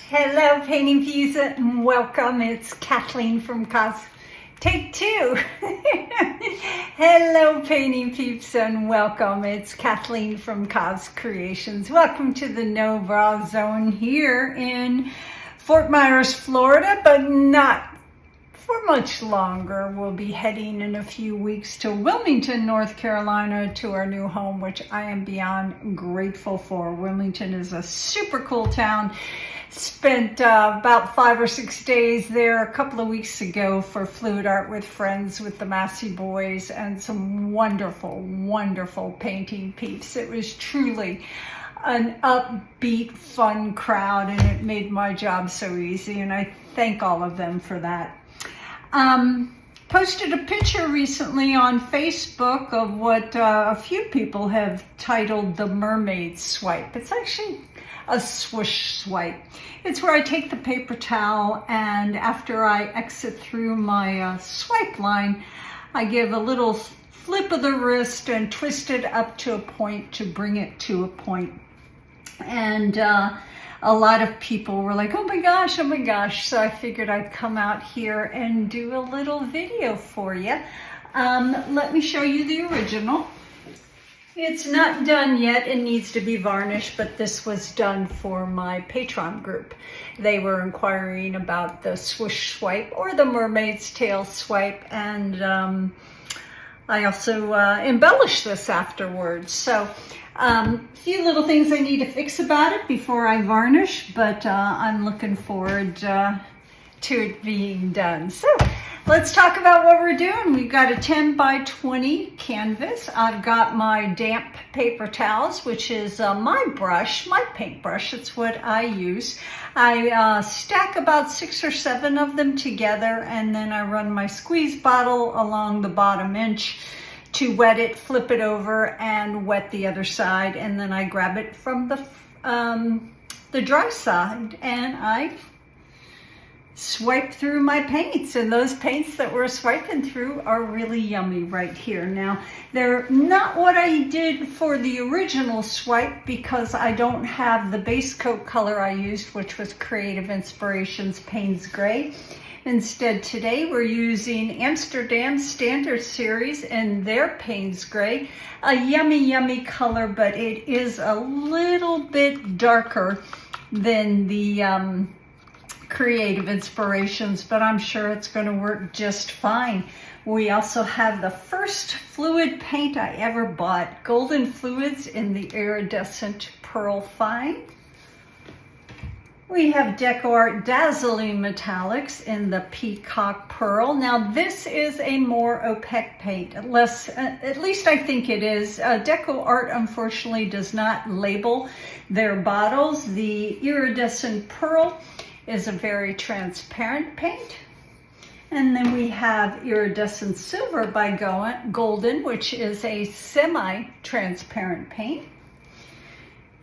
Hello, painting peeps, and welcome. It's Kathleen from Take two. Hello, painting peeps, and welcome. It's Kathleen from Creations. Welcome to the No Bra Zone here in Fort Myers, Florida, but not for much longer. We'll be heading in a few weeks to Wilmington, North Carolina, to our new home, which I am beyond grateful for. Wilmington is a super cool town. Spent about 5 or 6 days there a couple of weeks ago for fluid art with friends with the Massey boys and some wonderful, wonderful painting peeps. It was truly an upbeat, fun crowd, and it made my job so easy, and I thank all of them for that. Posted a picture recently on Facebook of what a few people have titled the Mermaids swipe. It's actually a swoosh swipe. It's where I take the paper towel, and after I exit through my swipe line, I give a little flip of the wrist and twist it up to a point to bring it to a point. And a lot of people were like, oh my gosh, so I figured I'd come out here and do a little video for you. Let me show you the original. It's not done yet, it needs to be varnished, but this was done for my Patreon group. They were inquiring about the swoosh swipe or the mermaid's tail swipe, and I also embellished this afterwards. So a few little things I need to fix about it before I varnish, but I'm looking forward to it being done. So let's talk about what we're doing. We've got a 10 by 20 canvas. I've got my damp paper towels, which is my brush, my paintbrush. It's what I use. I stack about 6 or 7 of them together, and then I run my squeeze bottle along the bottom inch to wet it, flip it over, and wet the other side, and then I grab it from the dry side, and I swipe through my paints, and those paints that we're swiping through are really yummy right here. Now, they're not what I did for the original swipe because I don't have the base coat color I used, which was Creative Inspirations Paynes Gray. Instead, today we're using Amsterdam Standard Series and their Paynes Gray. A yummy, yummy color, but it is a little bit darker than the Creative Inspirations, but I'm sure it's going to work just fine. We also have the first fluid paint I ever bought, Golden Fluids in the Iridescent Pearl Fine. We have DecoArt Dazzling Metallics in the Peacock Pearl. Now this is a more opaque paint, at least I think it is. DecoArt unfortunately does not label their bottles. The Iridescent Pearl is a very transparent paint. And then we have Iridescent Silver by Golden, which is a semi-transparent paint.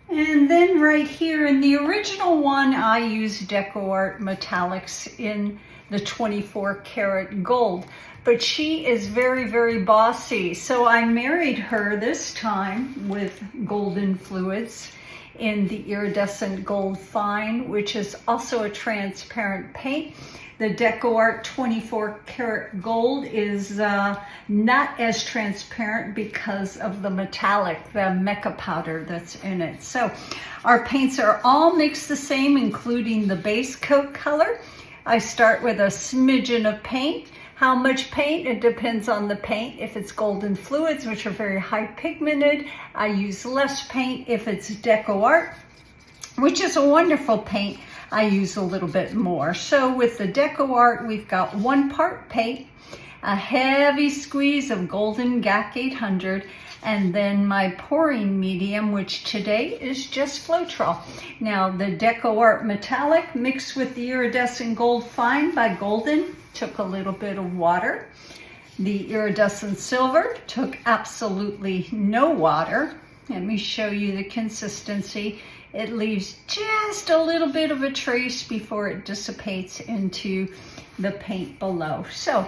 And then right here in the original one, I used DecoArt Metallics in the 24 karat gold. But she is very, very bossy. So I married her this time with Golden Fluids in the Iridescent Gold Fine, which is also a transparent paint. The DecoArt 24 karat gold is not as transparent because of the metallic, the mica powder that's in it. So our paints are all mixed the same, including the base coat color. I start with a smidgen of paint. How much paint? It depends on the paint. If it's Golden Fluids, which are very high pigmented, I use less paint. If it's DecoArt, which is a wonderful paint, I use a little bit more. So with the DecoArt, we've got 1 part paint, a heavy squeeze of Golden GAC 800, and then my pouring medium, which today is just Floetrol. Now the DecoArt Metallic mixed with the Iridescent Gold Fine by Golden took a little bit of water. The Iridescent Silver took absolutely no water. Let me show you the consistency. It leaves just a little bit of a trace before it dissipates into the paint below. So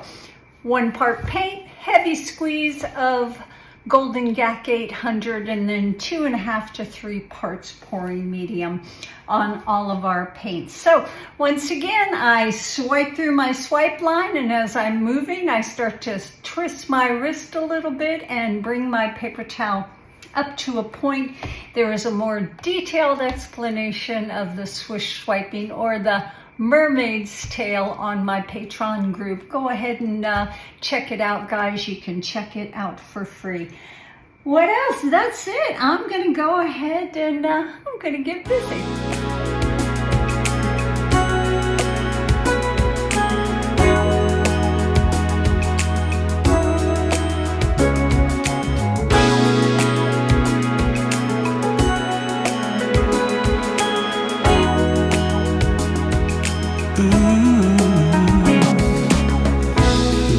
1 part paint, heavy squeeze of Golden Gak 800, and then 2.5 to 3 parts pouring medium on all of our paints. So once again, I swipe through my swipe line, and as I'm moving, I start to twist my wrist a little bit and bring my paper towel up to a point. There is a more detailed explanation of the swoosh swiping, or the mermaid's tail, on my Patreon group. Go ahead and check it out, guys. You can check it out for free. What else? That's it. I'm going to go ahead and I'm going to get busy.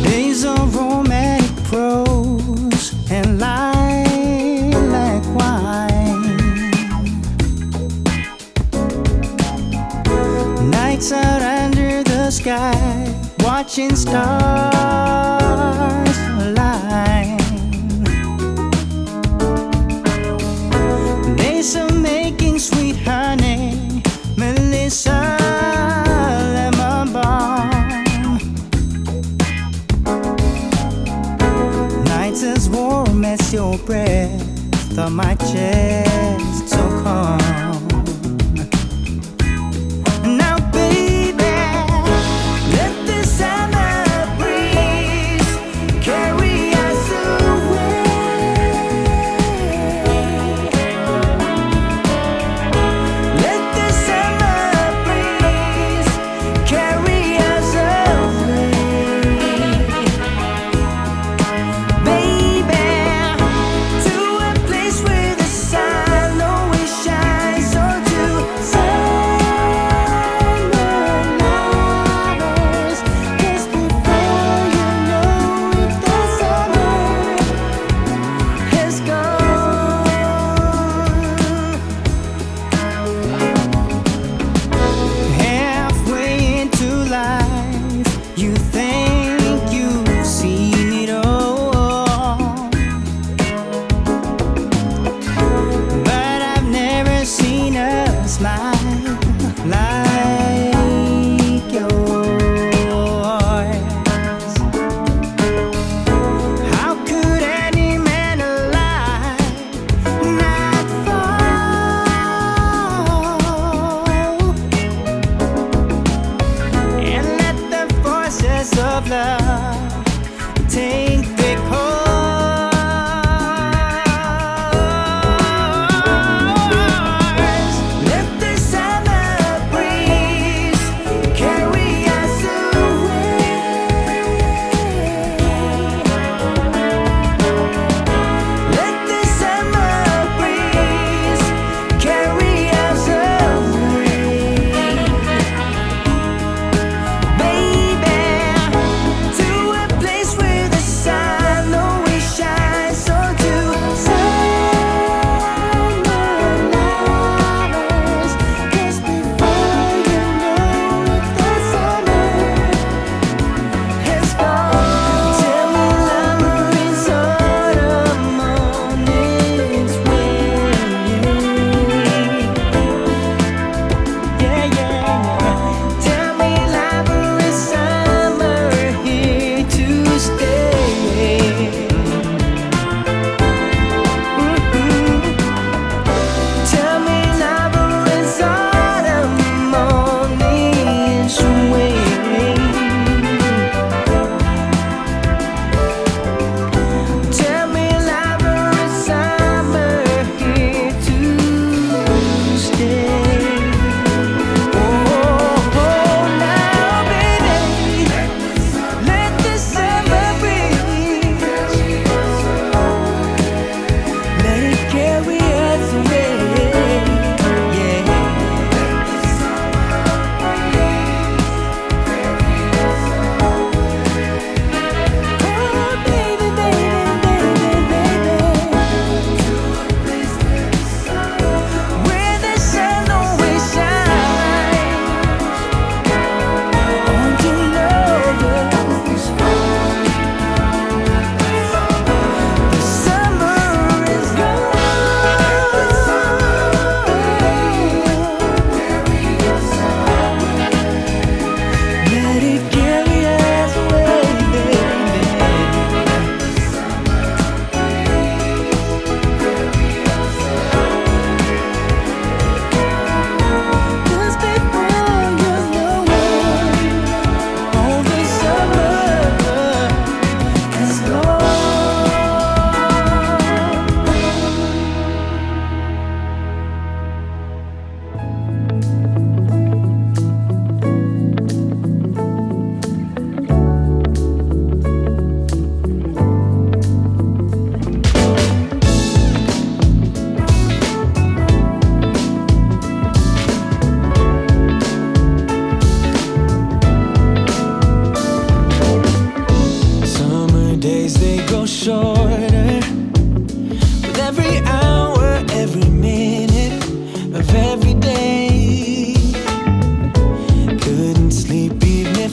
Days of romantic prose and lilac wine. Nights out under the sky, watching stars align. Days of making sweet honey, Melissa. As warm as your breath on my chest, so calm. Now, baby, let the summer breeze carry us away. Let the summer breeze carry us away. Baby, to a place where the sun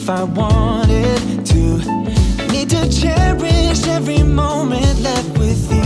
if I wanted to. Need to cherish every moment left with you.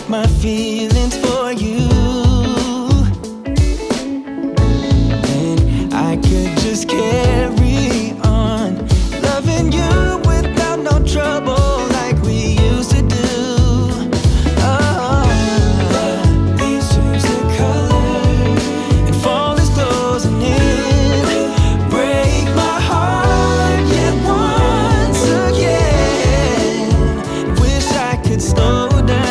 My feelings for you, and I could just carry on loving you without no trouble like we used to do. Oh, leaves change their color and fall is closing in. Break my heart yet once again. Wish I could slow down.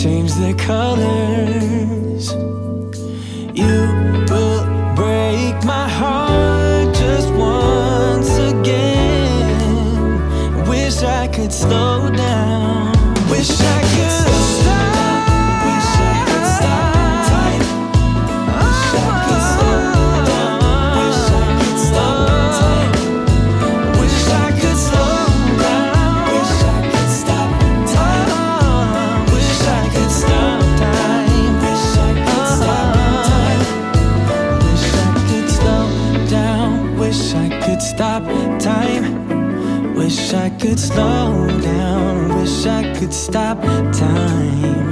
Change their colors, you will break my heart just once again. Wish I could slow down. Wish I could stop. Wish I could stop time. Wish I could slow down. Wish I could slow time. Wish I could slow down. Wish I could stop time. Wish I could stop time. Wish I could stop time. Wish I could slow down. Wish I could stop time. Wish I could slow down. Wish I could stop time.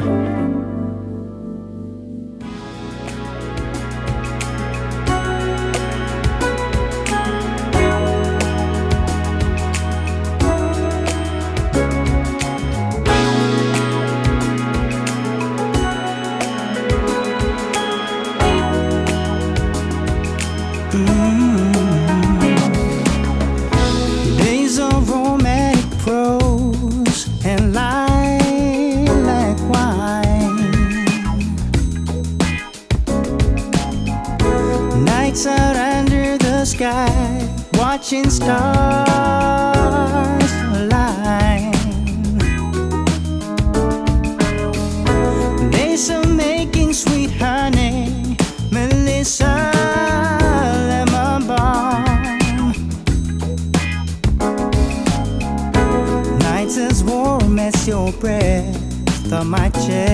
Days of romantic prose and lilac wine. Nights out under the sky, watching stars align. Days of making sweet honey, Melissa. As warm as your breath on my chest.